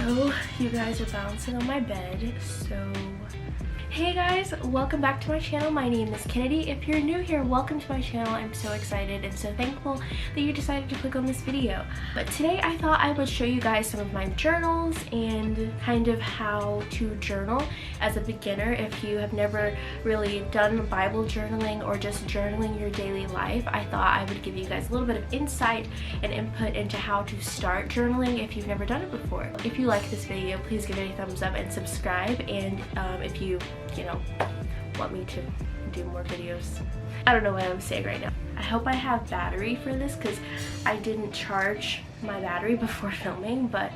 So you guys are bouncing on my bed, so hey guys, welcome back to my channel. My name is Kennedy. If you're new here, welcome to my channel. I'm so excited and so thankful that you decided to click on this video. But today I thought I would show you guys some of my journals and kind of how to journal as a beginner if you have never really done Bible journaling or just journaling your daily life. I thought I would give you guys a little bit of insight and input into how to start journaling if you've never done it before. If you like this video, please give it a thumbs up and subscribe, and if you want me to do more videos. I don't know what I'm saying right now. I hope I have battery for this because I didn't charge my battery before filming, but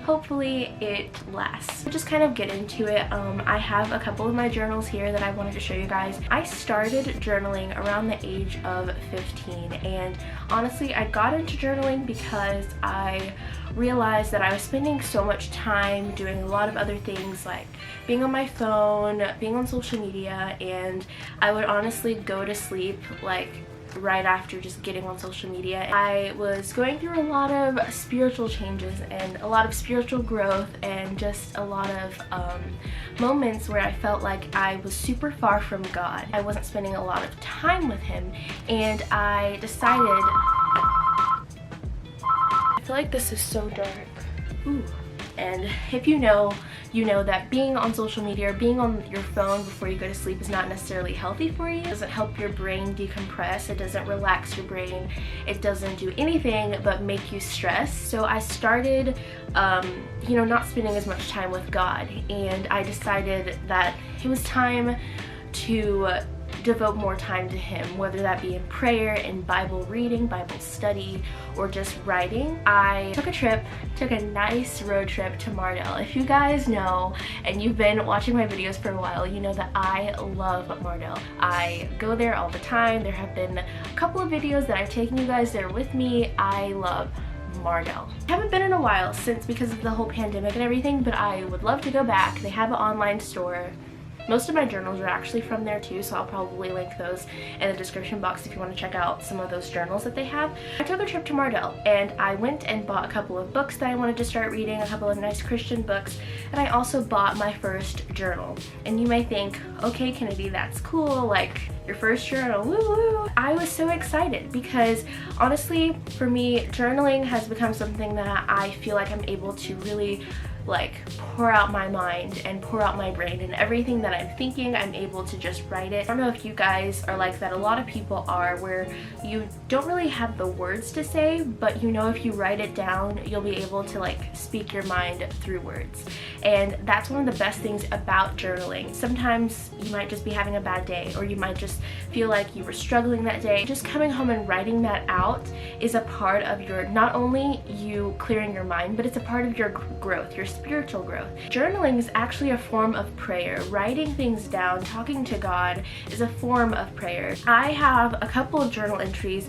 hopefully it lasts. I'll just kind of get into it. I have a couple of my journals here that I wanted to show you guys. I started journaling around the age of 15, and honestly I got into journaling because I realized that I was spending so much time doing a lot of other things like being on my phone, being on social media, and I would honestly go to sleep like right after just getting on social media. I was going through a lot of spiritual changes and a lot of spiritual growth and just a lot of moments where I felt like I was super far from God. I wasn't spending a lot of time with Him, and I decided, I feel like this is so dark. Ooh. And if you know that being on social media or being on your phone before you go to sleep is not necessarily healthy for you. It doesn't help your brain decompress. It doesn't relax your brain. It doesn't do anything but make you stressed. So I started, not spending as much time with God, and I decided that it was time to devote more time to Him, whether that be in prayer, in Bible reading, Bible study, or just writing. I took a nice road trip to Mardel. If you guys know and you've been watching my videos for a while, you know that I love Mardel. I go there all the time. There have been a couple of videos that I've taken you guys there with me. I love Mardel. I haven't been in a while because of the whole pandemic and everything, but I would love to go back. They have an online store. Most of my journals are actually from there too, so I'll probably link those in the description box if you want to check out some of those journals that they have. I took a trip to Mardel, and I went and bought a couple of books that I wanted to start reading, a couple of nice Christian books, and I also bought my first journal. And you may think, okay Kennedy, that's cool, like your first journal, woo woo. I was so excited because honestly, for me, journaling has become something that I feel like I'm able to really pour out my mind and pour out my brain, and everything that I'm thinking, I'm able to just write it. I don't know if you guys are like that. A lot of people are, where you don't really have the words to say, but if you write it down, you'll be able to speak your mind through words. And that's one of the best things about journaling. Sometimes you might just be having a bad day, or you might just feel like you were struggling that day. Just coming home and writing that out is a part of your, not only you clearing your mind, but it's a part of your growth, your spiritual growth. Journaling is actually a form of prayer. Writing things down, talking to God, is a form of prayer. I have a couple of journal entries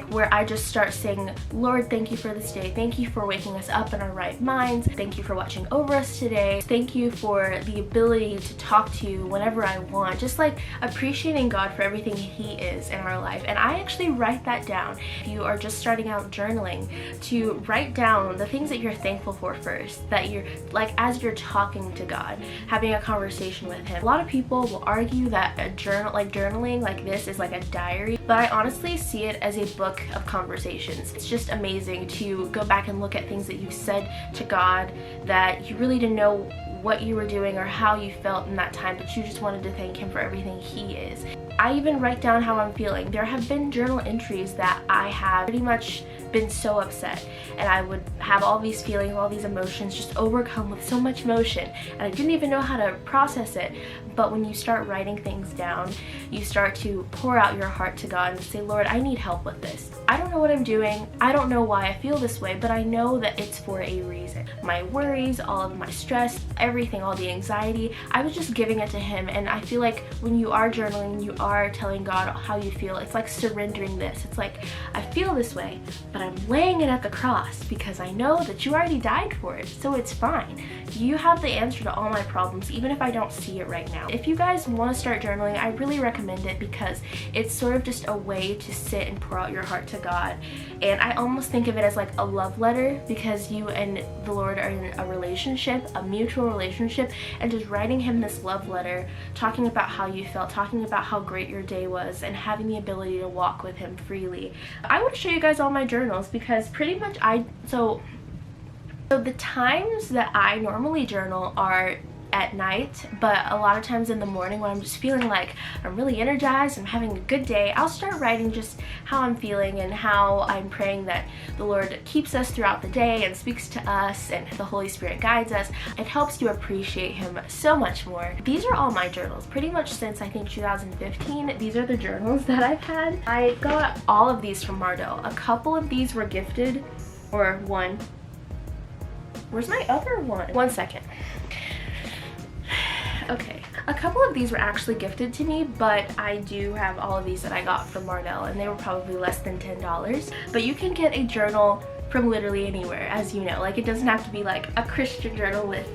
where I just start saying, Lord, thank you for this day. Thank you for waking us up in our right minds. Thank you for watching over us today. Thank you for the ability to talk to you whenever I want. Just appreciating God for everything He is in our life. And I actually write that down. If you are just starting out journaling, to write down the things that you're thankful for first, that you're as you're talking to God, having a conversation with Him. A lot of people will argue that a journal, journaling like this, is like a diary, but I honestly see it as a book of conversations. It's just amazing to go back and look at things that you said to God that you really didn't know what you were doing or how you felt in that time, but you just wanted to thank Him for everything He is. I even write down how I'm feeling. There have been journal entries that I have pretty much been so upset, and I would have all these feelings, all these emotions just overcome with so much emotion, and I didn't even know how to process it. But when you start writing things down, you start to pour out your heart to God and say, Lord, I need help with this. I don't know what I'm doing. I don't know why I feel this way, but I know that it's for a reason. My worries, all of my stress, everything, all the anxiety, I was just giving it to Him. And I feel like when you are journaling, you are telling God how you feel. It's like surrendering this. It's like, I feel this way, but I'm laying it at the cross because I know that you already died for it, so it's fine. You have the answer to all my problems, even if I don't see it right now. If you guys want to start journaling, I really recommend it because it's sort of just just a way to sit and pour out your heart to God. And I almost think of it as like a love letter, because you and the Lord are in a relationship, a mutual relationship, and just writing him this love letter, talking about how you felt, talking about how great your day was, and having the ability to walk with him freely. I want to show you guys all my journals, because pretty much so the times that I normally journal are at night, but a lot of times in the morning when I'm just feeling like I'm really energized, I'm having a good day, I'll start writing just how I'm feeling and how I'm praying that the Lord keeps us throughout the day and speaks to us and the Holy Spirit guides us. It helps you appreciate him so much more. These are all my journals pretty much since I think 2015. These are the journals that I've had. I got all of these from Mardell. A couple of these were gifted, or one. Where's my other one? One second. Okay, a couple of these were actually gifted to me, but I do have all of these that I got from Mardell, and they were probably less than $10. But you can get a journal from literally anywhere, as you know. Like, it doesn't have to be like a Christian journal with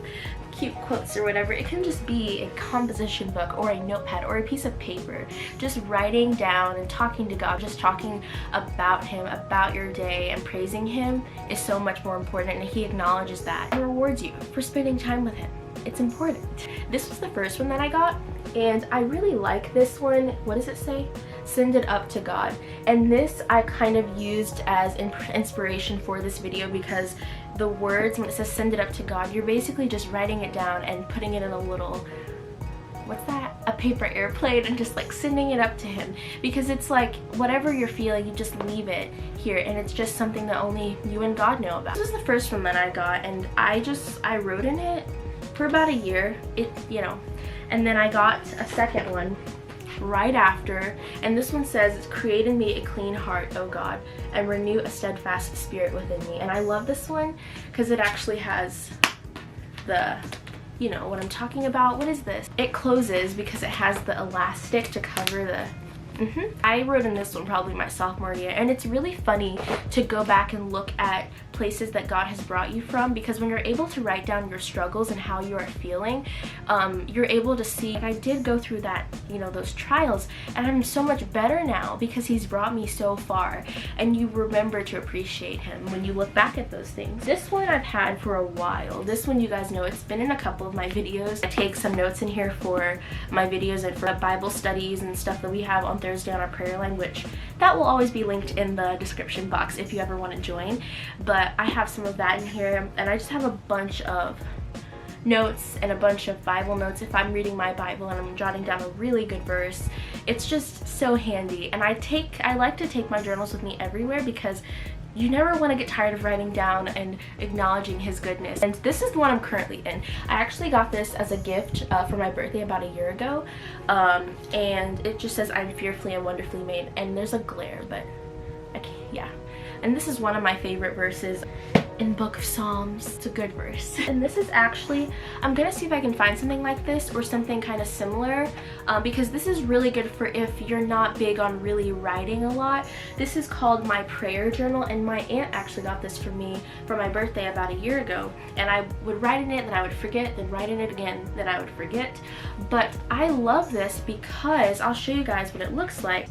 cute quotes or whatever. It can just be a composition book or a notepad or a piece of paper, just writing down and talking to God, just talking about him, about your day, and praising him is so much more important, and he acknowledges that and rewards you for spending time with him. It's important. This was the first one that I got, and I really like this one. What does it say? Send it up to God. And this I kind of used as inspiration for this video, because the words, when it says send it up to God, you're basically just writing it down and putting it in a little, what's that? A paper airplane, and just like sending it up to him, because it's like whatever you're feeling, you just leave it here, and it's just something that only you and God know about. This was the first one that I got, and I wrote in it for about a year, and then I got a second one right after, and this one says, create in me a clean heart, O God, and renew a steadfast spirit within me. And I love this one because it actually has the, what I'm talking about. What is this? It closes because it has the elastic to cover the I wrote in this one probably my sophomore year, and it's really funny to go back and look at places that God has brought you from, because when you're able to write down your struggles and how you are feeling, you're able to see, I did go through that, those trials, and I'm so much better now because he's brought me so far, and you remember to appreciate him when you look back at those things. This one I've had for a while. This one, you guys know, it's been in a couple of my videos. I take some notes in here for my videos and for Bible studies and stuff that we have on Thursday on our prayer line, which that will always be linked in the description box if you ever want to join. But I have some of that in here, and I just have a bunch of notes and a bunch of Bible notes if I'm reading my Bible and I'm jotting down a really good verse. It's just so handy, and I like to take my journals with me everywhere, because you never want to get tired of writing down and acknowledging his goodness. And this is the one I'm currently in. I actually got this as a gift for my birthday about a year ago, and it just says, I'm fearfully and wonderfully made, and there's a glare, but yeah. And this is one of my favorite verses in Book of Psalms. It's a good verse. And this is actually, I'm gonna see if I can find something like this or something kind of similar, because this is really good for if you're not big on really writing a lot. This is called my prayer journal, and my aunt actually got this for me for my birthday about a year ago, and I would write in it, then I would forget, then write in it again, then I would forget. But I love this because I'll show you guys what it looks like.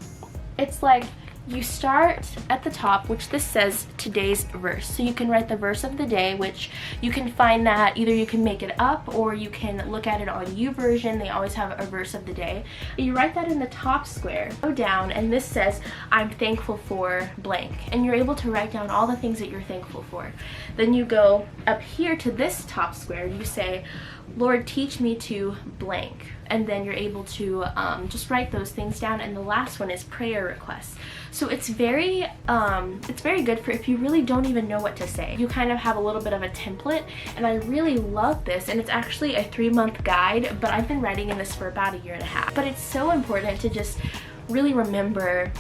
It's like, you start at the top, which this says today's verse. So you can write the verse of the day, which you can find that either you can make it up or you can look at it on YouVersion. They always have a verse of the day. You write that in the top square. Go down, and this says, I'm thankful for blank. And you're able to write down all the things that you're thankful for. Then you go up here to this top square. You say, Lord, teach me to blank. And then you're able to just write those things down. And the last one is prayer requests. So it's very good for if you really don't even know what to say. You kind of have a little bit of a template, and I really love this. And it's actually a 3-month guide, but I've been writing in this for about a year and a half. But it's so important to just really remember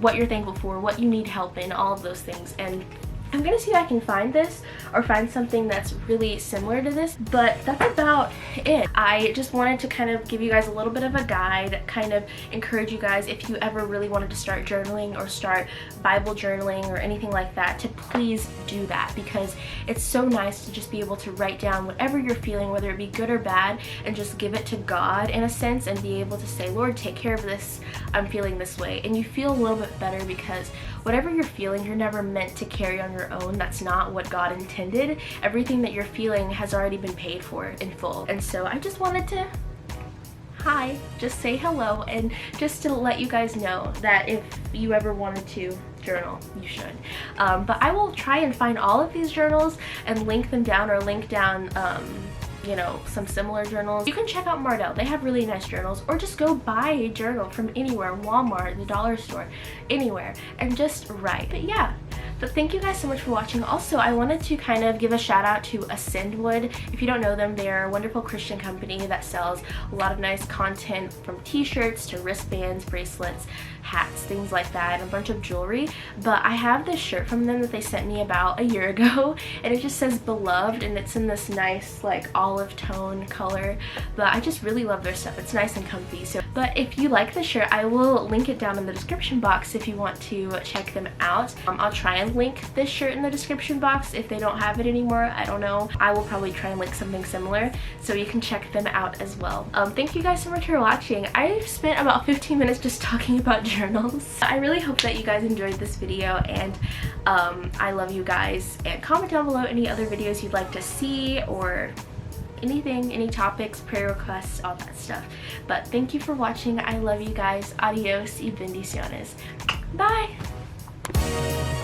what you're thankful for, what you need help in, all of those things, and I'm gonna see if I can find this or find something that's really similar to this, but that's about it. I just wanted to kind of give you guys a little bit of a guide, kind of encourage you guys if you ever really wanted to start journaling or start Bible journaling or anything like that, to please do that, because it's so nice to just be able to write down whatever you're feeling, whether it be good or bad, and just give it to God in a sense and be able to say, Lord, take care of this, I'm feeling this way. And you feel a little bit better, because whatever you're feeling, you're never meant to carry on your own. That's not what God intended. Everything that you're feeling has already been paid for in full. And so I just wanted to just say hello, and just to let you guys know that if you ever wanted to journal, you should. But I will try and find all of these journals and link them down, or link down you know, some similar journals. You can check out Mardell, they have really nice journals, or just go buy a journal from anywhere, Walmart, the dollar store, anywhere, and just write. But yeah, but thank you guys so much for watching. Also, I wanted to kind of give a shout out to Mon Wed. If you don't know them, they're a wonderful Christian company that sells a lot of nice content, from t-shirts to wristbands, bracelets, hats, things like that, and a bunch of jewelry. But I have this shirt from them that they sent me about a year ago, and it just says beloved, and it's in this nice like olive tone color. But I just really love their stuff. It's nice and comfy. So, but if you like the shirt, I will link it down in the description box if you want to check them out. I'll try and link this shirt in the description box if they don't have it anymore. I don't know. I will probably try and link something similar so you can check them out as well. Thank you guys so much for watching. I've spent about 15 minutes just talking about journals. I really hope that you guys enjoyed this video, and I love you guys. And comment down below any other videos you'd like to see, or anything, any topics, prayer requests, all that stuff. But thank you for watching. I love you guys. Adios y bendiciones. Bye!